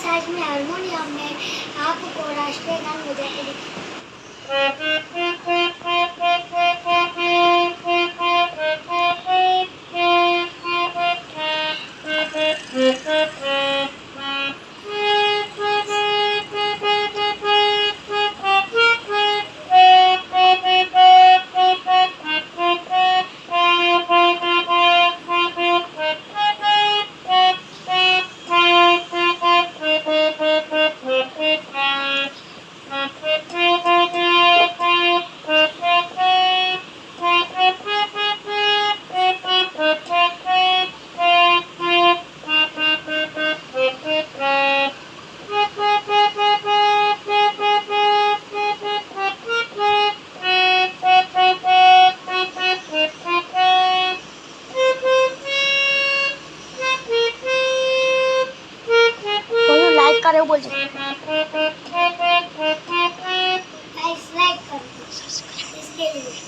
आज मैं हारमोनियम में आपको राष्ट्रीय गान बजा के लाइक करे बोल लाइक कर इसके लिए